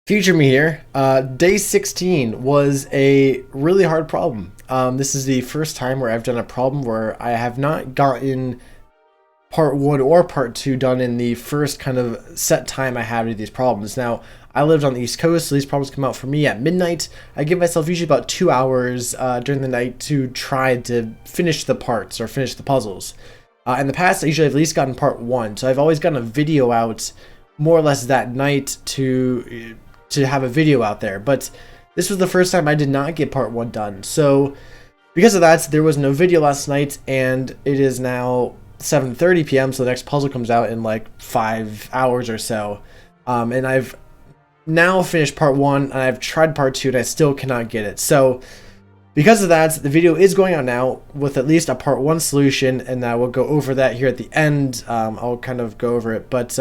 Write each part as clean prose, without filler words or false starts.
Future me here. Day 16 was a really hard problem. This is the first time where I've done a problem where I have not gotten part 1 or part 2 done in the first kind of set time I have to do these problems. Now, I lived on the East Coast, so these problems come out for me at midnight. I give myself usually about 2 hours during the night to try to finish the parts or finish the puzzles. In the past, I usually have at least gotten part 1, so I've always gotten a video out more or less that night to have a video out there, but this was the first time I did not get part 1 done. So because of that, there was no video last night, and it is now 7:30 p.m. so the next puzzle comes out in like 5 hours or so. And I've now finished part 1 and I've tried part 2 and I still cannot get it. So because of that, the video is going out now with at least a part 1 solution, and I will go over that here at the end. I'll kind of go over it, but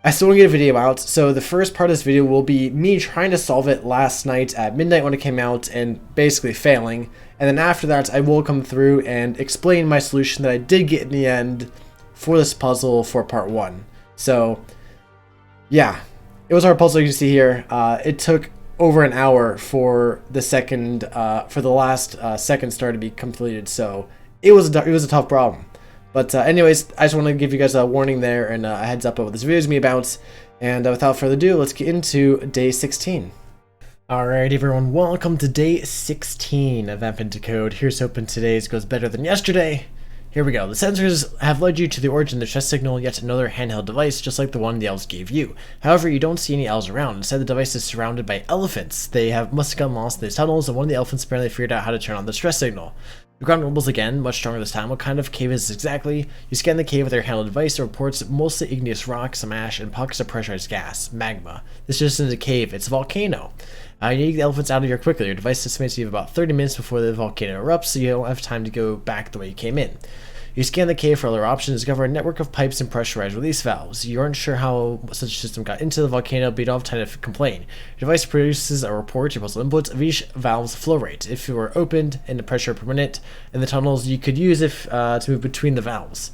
I still want to get a video out, so the first part of this video will be me trying to solve it last night at midnight when it came out and basically failing. And then after that, I will come through and explain my solution that I did get in the end for this puzzle for part 1. So, yeah, it was a hard puzzle you can see here. It took over an hour for the last second star to be completed, so it was a tough problem. But anyways, I just want to give you guys a warning there and a heads up of what this video is going to be about. And without further ado, let's get into day 16. Alright everyone, welcome to day 16 of Amp into Code. Here's hoping today's goes better than yesterday. Here we go. The sensors have led you to the origin of the stress signal, yet another handheld device just like the one the elves gave you. However, you don't see any elves around. Instead, the device is surrounded by elephants. They have Musicom lost in these tunnels, and one of the elephants apparently figured out how to turn on the stress signal. The ground rumbles again, much stronger this time. What kind of cave is this exactly? You scan the cave with your handheld device. It reports mostly igneous rock, some ash, and pockets of pressurized gas, magma. This isn't a cave, it's a volcano. You need to get the elephants out of here quickly. Your device estimates you have about 30 minutes before the volcano erupts, so you don't have time to go back the way you came in. You scan the cave for other options, discover a network of pipes and pressurized release valves. You aren't sure how such a system got into the volcano, but you don't have time to complain. Your device produces a report, your puzzle inputs, of each valve's flow rate. If it were opened and the pressure per minute in the tunnels, you could use it to move between the valves.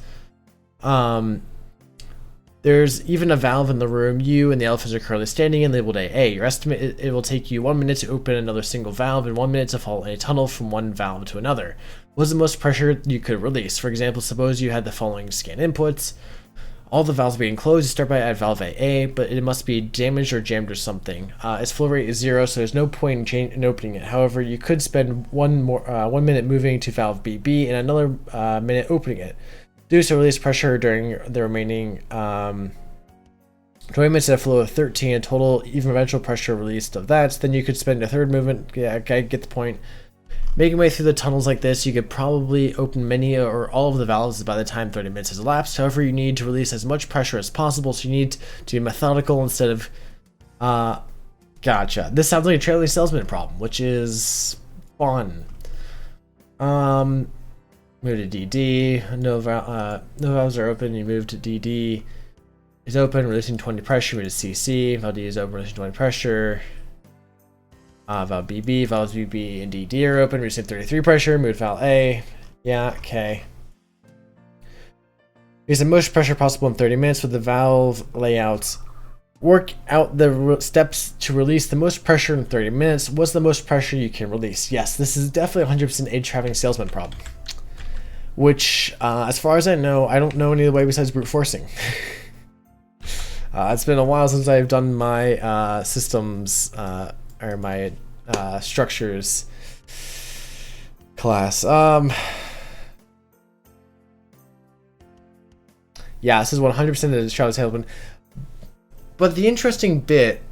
There's even a valve in the room you and the elephants are currently standing in, labeled AA. Your estimate it will take you 1 minute to open another single valve and 1 minute to follow a tunnel from one valve to another. What's the most pressure you could release? For example, suppose you had the following scan inputs. All the valves being closed, you start by at valve AA, but it must be damaged or jammed or something. Its flow rate is 0, so there's no point in opening it. However, you could spend 1 minute moving to valve BB and another minute opening it. Do so release pressure during the remaining 20 minutes at a flow of 13, a total even eventual pressure released of that. Then you could spend a third movement. Yeah, I get the point. Making your way through the tunnels like this, you could probably open many or all of the valves by the time 30 minutes has elapsed. However, you need to release as much pressure as possible, so you need to be methodical instead of... Gotcha. This sounds like a trailing salesman problem, which is fun. Move to DD. No valves are open. You move to DD. Is open, releasing 20 pressure. Move to CC. Valve D is open, releasing 20 pressure. Valve BB, valves BB and DD are open, releasing 33 pressure. Move to valve A. Yeah, okay. Use the most pressure possible in 30 minutes with the valve layouts. Work out the steps to release the most pressure in 30 minutes. What's the most pressure you can release? Yes, this is definitely 100% a traveling salesman problem. Which, as far as I know, I don't know any other way besides brute forcing. It's been a while since I've done my systems or my structures class. Yeah, this is 100% the traveling salesman. But the interesting bit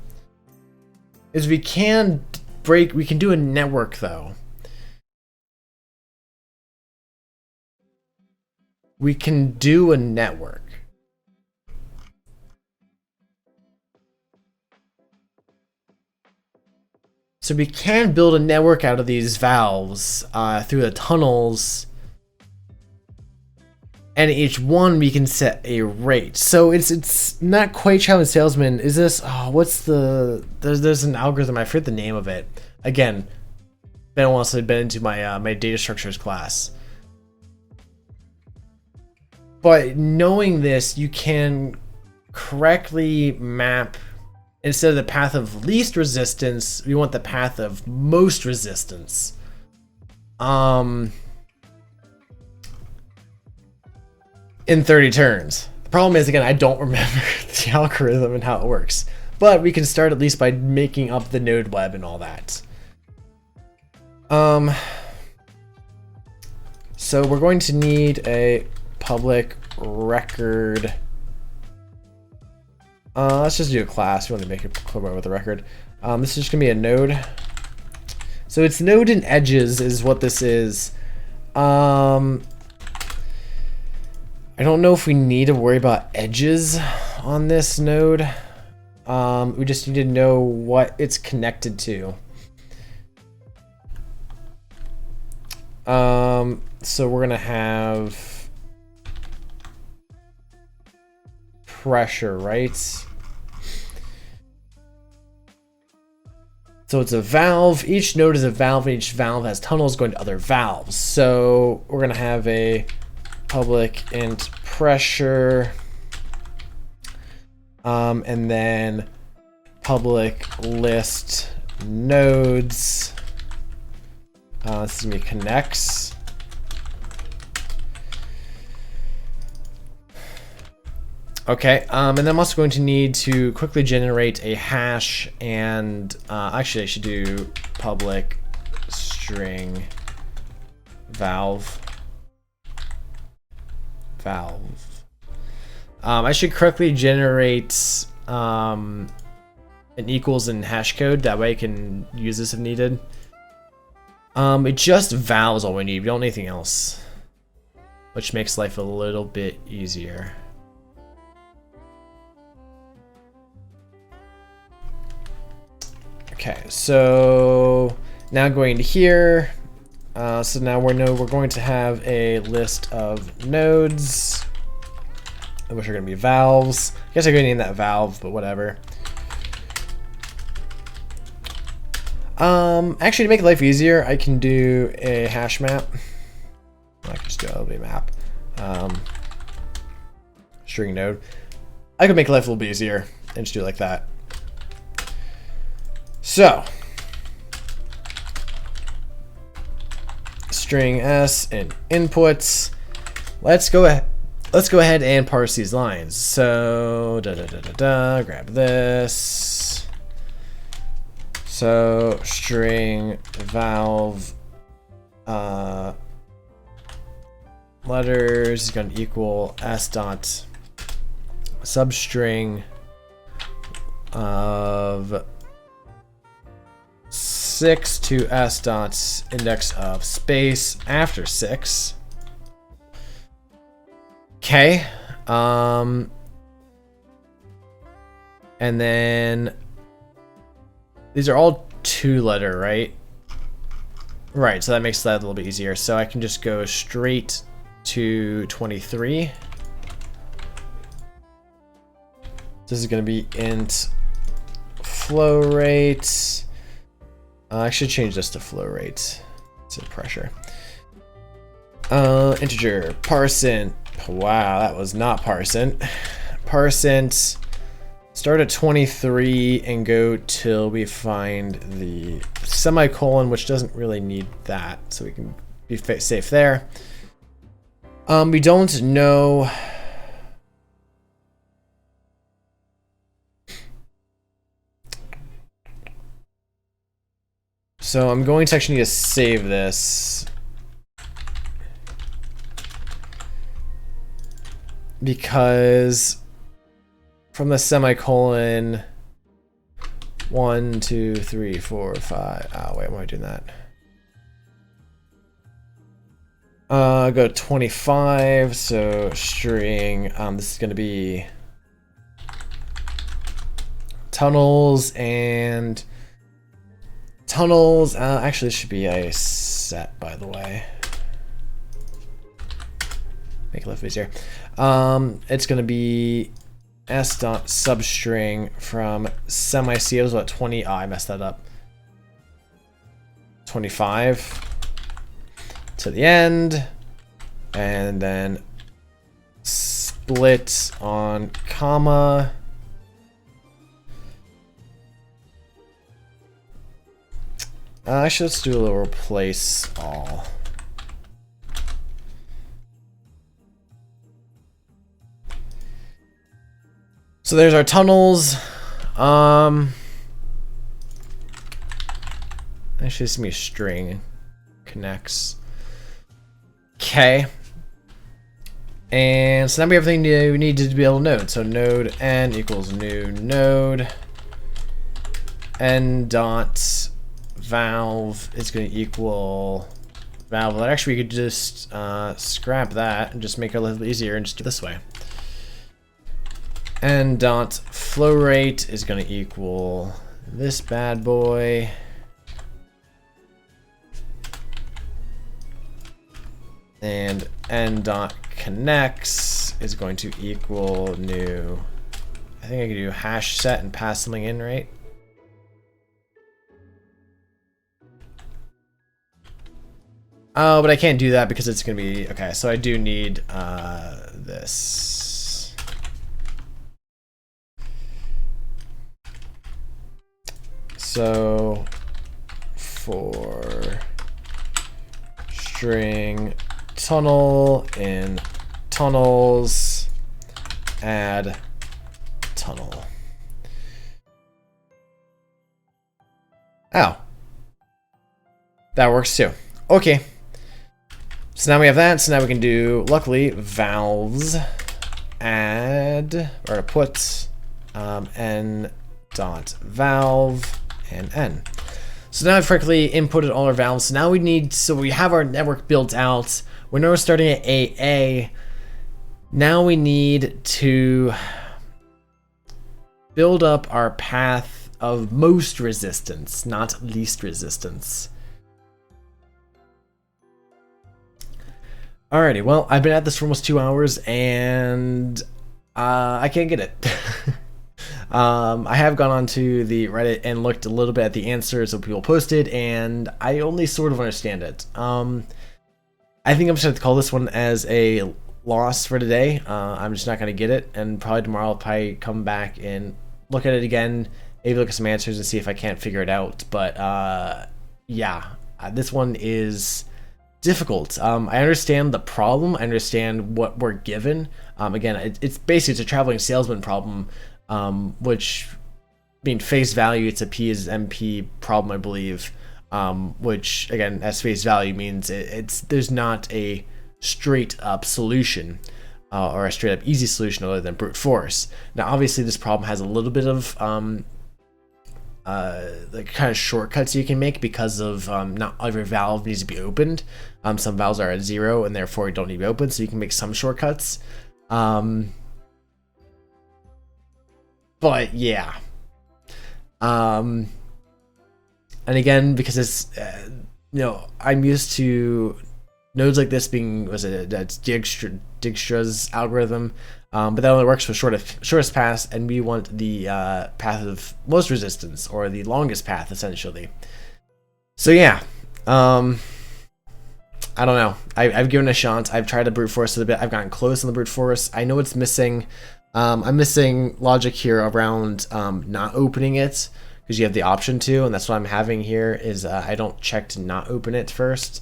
is we can do a network though. We can do a network. So we can build a network out of these valves through the tunnels. And each one we can set a rate. So it's not quite traveling salesman. Is this, what's the, there's an algorithm, I forget the name of it. Again, been a while since I've been into my my data structures class. But knowing this, you can correctly map instead of the path of least resistance, we want the path of most resistance. In 30 turns. The problem is, again, I don't remember the algorithm and how it works. But we can start at least by making up the node web and all that. So we're going to need a public record. Let's just do a class. We want to make it clear with a record. This is just gonna be a node. So it's node and edges is what this is. I don't know if we need to worry about edges on this node. We just need to know what it's connected to. So we're gonna have pressure, right? So it's a valve. Each node is a valve, and each valve has tunnels going to other valves. So we're gonna have a public int pressure, and then public list nodes. This is gonna be connects. Okay, and then I'm also going to need to quickly generate a hash, and actually I should do public string valve. I should quickly generate an equals and hash code. That way I can use this if needed. It just valves all we need. We don't need anything else, which makes life a little bit easier. Okay, so now going to here. So now we're going to have a list of nodes, which are going to be valves. I guess I'm going to name that valve, but whatever. Actually, to make life easier, I can do a hash map. I can just do a LB map. String node. I could make life a little bit easier and just do it like that. So, string s and inputs. Let's go ahead and parse these lines. So grab this. So string valve letters is going to equal s dot substring of 6 to s dot index of space after 6. Okay. And then these are all 2-letter, right? Right, so that makes that a little bit easier. So I can just go straight to 23. This is going to be int flow rate. I should change this to flow rate. It's a pressure. Integer parseint. Wow, that was not parseint. Parseint. Start at 23 and go till we find the semicolon, which doesn't really need that, so we can be safe there. We don't know. So I'm going to actually need to save this because from the semicolon 1, 2, 3, 4, 5. Oh wait, why am I doing that? Go to 25. So string. This is going to be tunnels and. Tunnels, actually this should be a set, by the way. Make life easier. It's gonna be s dot substring from semi-c. It was about 20. Oh, I messed that up. 25 to the end, and then split on comma. Actually, let's do a little replace all. So there's our tunnels. Actually, this is gonna be a string. Connects. Okay. And so now we have everything we need to be able to node. So node n equals new node. N dot valve is going to equal valve. Actually, we could just scrap that and just make it a little easier and just do it this way. N dot flow rate is going to equal this bad boy. And n dot connects is going to equal new. I think I can do hash set and pass something in, right? Oh, but I can't do that because it's gonna be okay. So I do need this. So for string tunnel in tunnels, add tunnel. Oh, that works too. Okay. So now we have that. So now we can do, luckily, valves add or put n dot valve and n. So now I've correctly inputted all our valves. So now we need, so we have our network built out. We know we're starting at AA. Now we need to build up our path of most resistance, not least resistance. Alrighty, well, I've been at this for almost 2 hours and I can't get it. I have gone onto the Reddit and looked a little bit at the answers that people posted, and I only sort of understand it. I think I'm just going to call this one as a loss for today. I'm just not going to get it, and probably tomorrow I'll probably come back and look at it again, maybe look at some answers and see if I can't figure it out. But yeah, this one is difficult. I understand the problem. I understand what we're given. Again, it's basically it's a traveling salesman problem, which, being face value, it's a P is MP problem, I believe. Which again, as face value means there's not a straight up solution or a straight up easy solution other than brute force. Now, obviously, this problem has a little bit of like kind of shortcuts you can make because of not every valve needs to be opened. Some valves are at 0 and therefore don't need to be opened, so you can make some shortcuts. But yeah. And again, because it's you know, I'm used to nodes like this being, that's Dijkstra's algorithm, but that only works for shortest path, and we want the path of most resistance, or the longest path, essentially. So yeah, I don't know. I've given it a shot. I've tried to brute force it a bit. I've gotten close on the brute force. I know it's missing. I'm missing logic here around not opening it, because you have the option to, and that's what I'm having here, is I don't check to not open it first.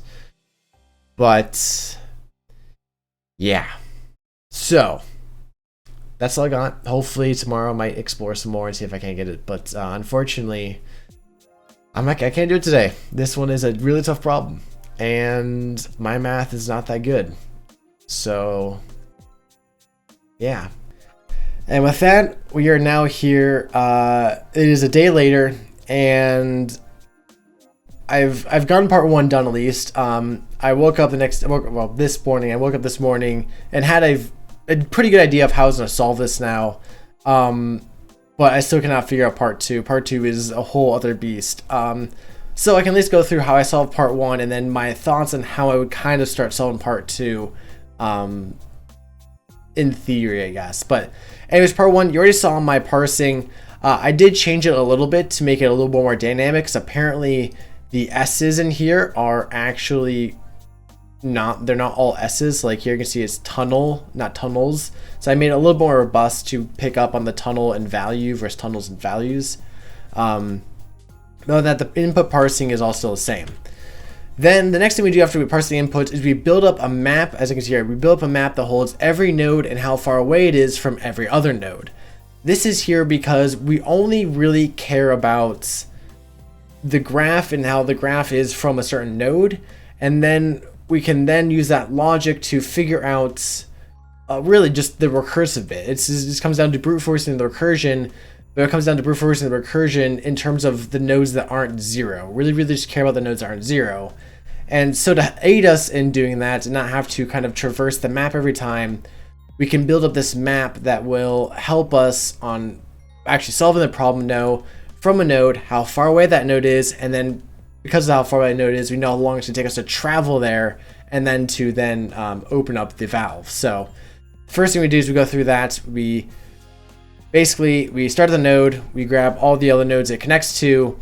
But yeah, so that's all I got. Hopefully tomorrow I might explore some more and see if I can get it, but unfortunately I can't do it today. This one is a really tough problem, and my math is not that good. So yeah. And with that, we are now here. It is a day later, and I've gotten part 1 done at least. I woke up this morning. I woke up this morning and had a pretty good idea of how I was going to solve this now. But I still cannot figure out part 2. Part 2 is a whole other beast. So I can at least go through how I solved part 1 and then my thoughts on how I would kind of start solving part 2. In theory, I guess. But anyways, part 1, you already saw my parsing. I did change it a little bit to make it a little bit more dynamic, because apparently the S's in here are actually they're not all S's. Like here you can see it's tunnel, not tunnels. So I made it a little more robust to pick up on the tunnel and value versus tunnels and values. though that the input parsing is all still the same. Then the next thing we do after we parse the inputs is we build up a map. As you can see here, we build up a map that holds every node and how far away it is from every other node. This is here because we only really care about the graph and how the graph is from a certain node, and then we can then use that logic to figure out really just the recursive bit. It just comes down to brute forcing the recursion, but it comes down to brute forcing the recursion in terms of the nodes that aren't zero. Really just care about the nodes that aren't zero. And so to aid us in doing that and not have to kind of traverse the map every time, we can build up this map that will help us on actually solving the problem, know from a node how far away that node is, and then because of how far away that node is, we know how long it's going to take us to travel there, and then to open up the valve. So first thing we do is we go through that. We start the node, we grab all the other nodes it connects to,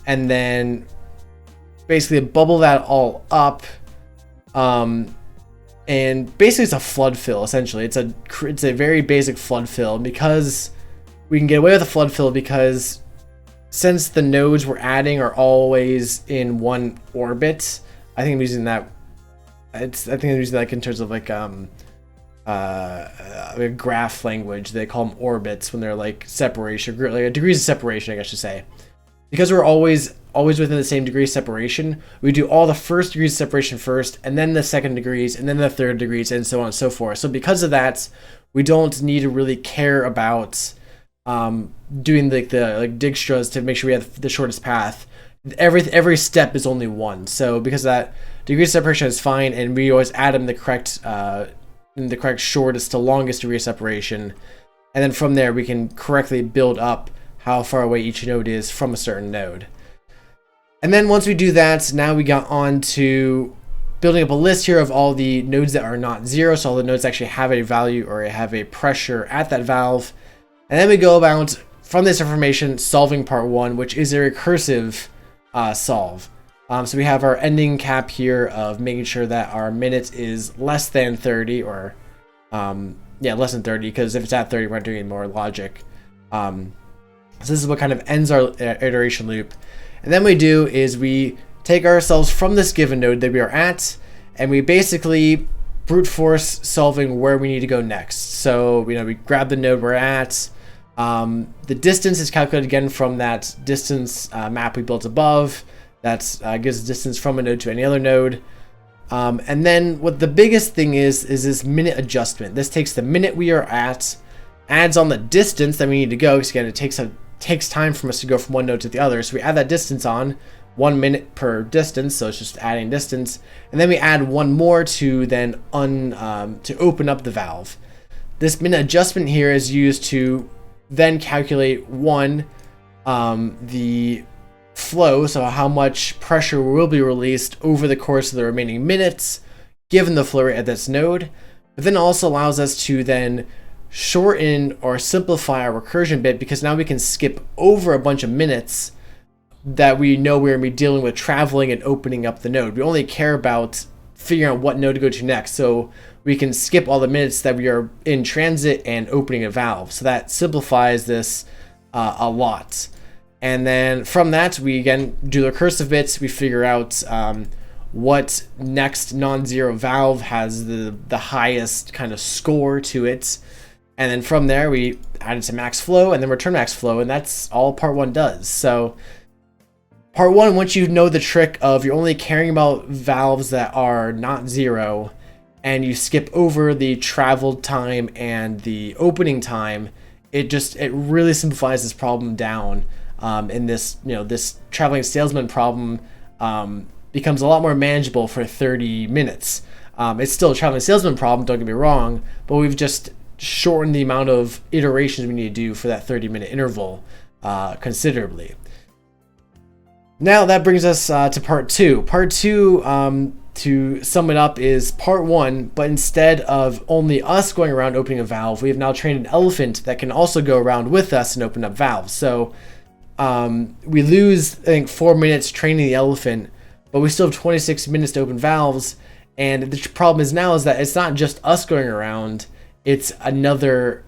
and then basically bubble that all up. And basically it's a flood fill, essentially. It's a very basic flood fill, because we can get away with a flood fill because since the nodes we're adding are always in one orbit, I think I'm using that. I think I'm using that like in terms of like a graph language. They call them orbits when they're like separation, like degrees of separation, I guess I should say. Because we're always within the same degree of separation, we do all the first degrees of separation first, and then the second degrees, and then the third degrees, and so on and so forth. So because of that, we don't need to really care about doing the Dijkstra's to make sure we have the shortest path. Every step is only one. So because of that, degree of separation is fine, and we always add them the correct shortest to longest degree of separation, and then from there we can correctly build up how far away each node is from a certain node. And then once we do that, now we got on to building up a list here of all the nodes that are not zero, so all the nodes actually have a value or have a pressure at that valve. And then we go about, from this information, solving part one, which is a recursive solve. So we have our ending cap here of making sure that our minute is less than 30, or less than 30, because if it's at 30, we're not doing any more logic. So this is what kind of ends our iteration loop. And then what we do is we take ourselves from this given node that we are at, and we basically brute force solving where we need to go next. So we grab the node we're at. The distance is calculated again from that distance map we built above. That gives distance from a node to any other node. And then what the biggest thing is this minute adjustment. This takes the minute we are at, adds on the distance that we need to go, because again, it takes time from us to go from one node to the other. So we add that distance on, 1 minute per distance, so it's just adding distance. And then we add one more to then to open up the valve. This minute adjustment here is used to then calculate the flow, so how much pressure will be released over the course of the remaining minutes given the flow rate at this node. But then also allows us to then shorten or simplify our recursion bit, because now we can skip over a bunch of minutes that we know we're going to be dealing with traveling and opening up the node. We only care about figuring out what node to go to next, so we can skip all the minutes that we are in transit and opening a valve. So that simplifies this a lot. And then from that, we again do the recursive bits. We figure out what next non-zero valve has the highest kind of score to it. And then from there, we add it to max flow and then return max flow. And that's all part one does. So part one, once you know the trick of you're only caring about valves that are not zero, and you skip over the travel time and the opening time, it really simplifies this problem down. And this traveling salesman problem becomes a lot more manageable for 30 minutes. It's still a traveling salesman problem, don't get me wrong, but we've just shortened the amount of iterations we need to do for that 30-minute interval considerably. Now that brings us to part two. Part two, to sum it up, is part one, but instead of only us going around opening a valve, we have now trained an elephant that can also go around with us and open up valves. So we lose, I think, 4 minutes training the elephant, but we still have 26 minutes to open valves. And the problem is that it's not just us going around, it's another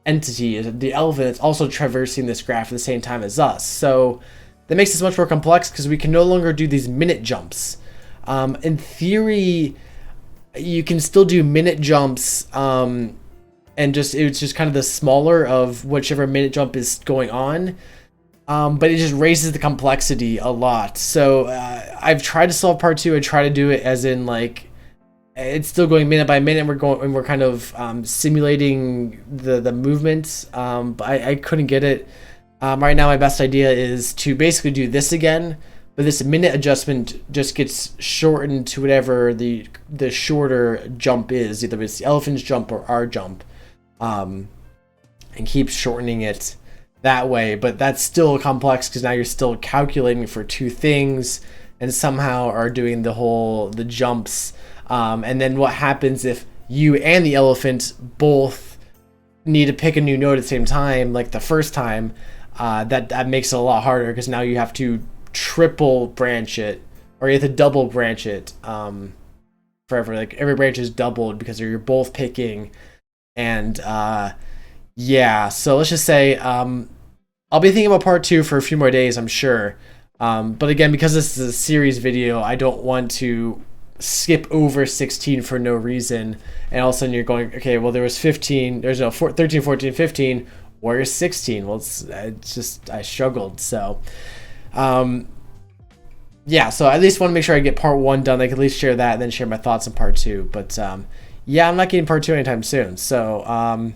entity, the elephant, that's also traversing this graph at the same time as us. So that makes this much more complex because we can no longer do these minute jumps. In theory, you can still do minute jumps, and it's just kind of the smaller of whichever minute jump is going on. But it just raises the complexity a lot. So I've tried to solve part 2. I try to do it as in like it's still going minute by minute. We're kind of simulating the movements. But I couldn't get it. Right now, my best idea is to basically do this again, but this minute adjustment just gets shortened to whatever the shorter jump is, either it's the elephant's jump or our jump, and keep shortening it that way. But that's still complex because now you're still calculating for 2 things and somehow are doing the jumps. And then what happens if you and the elephant both need to pick a new note at the same time, like the first time? That makes it a lot harder because now you have to triple branch it, or you have to double branch it forever. Like every branch is doubled because you're both picking. And yeah, so let's just say I'll be thinking about part 2 for a few more days, I'm sure. But again, because this is a series video, I don't want to skip over 16 for no reason. And all of a sudden you're going, okay, well there was 15, there's no 13, 14, 15. Where's 16? Well, it's just I struggled. So, yeah. So I at least want to make sure I get part 1 done. I can at least share that and then share my thoughts on part 2. But yeah, I'm not getting part 2 anytime soon. So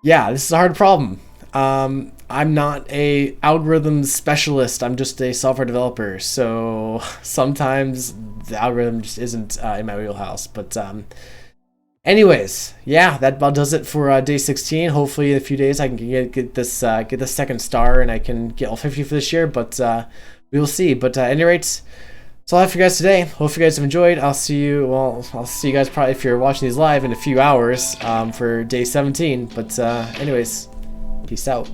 yeah, this is a hard problem. I'm not a algorithm specialist. I'm just a software developer. So sometimes the algorithm just isn't in my wheelhouse. But anyways, yeah, that about does it for day 16. Hopefully in a few days I can get this second star and I can get all 50 for this year, but we will see. But at any rate, that's all I have for you guys today. Hope you guys have enjoyed. I'll see you guys probably if you're watching these live in a few hours for day 17. But anyways, peace out.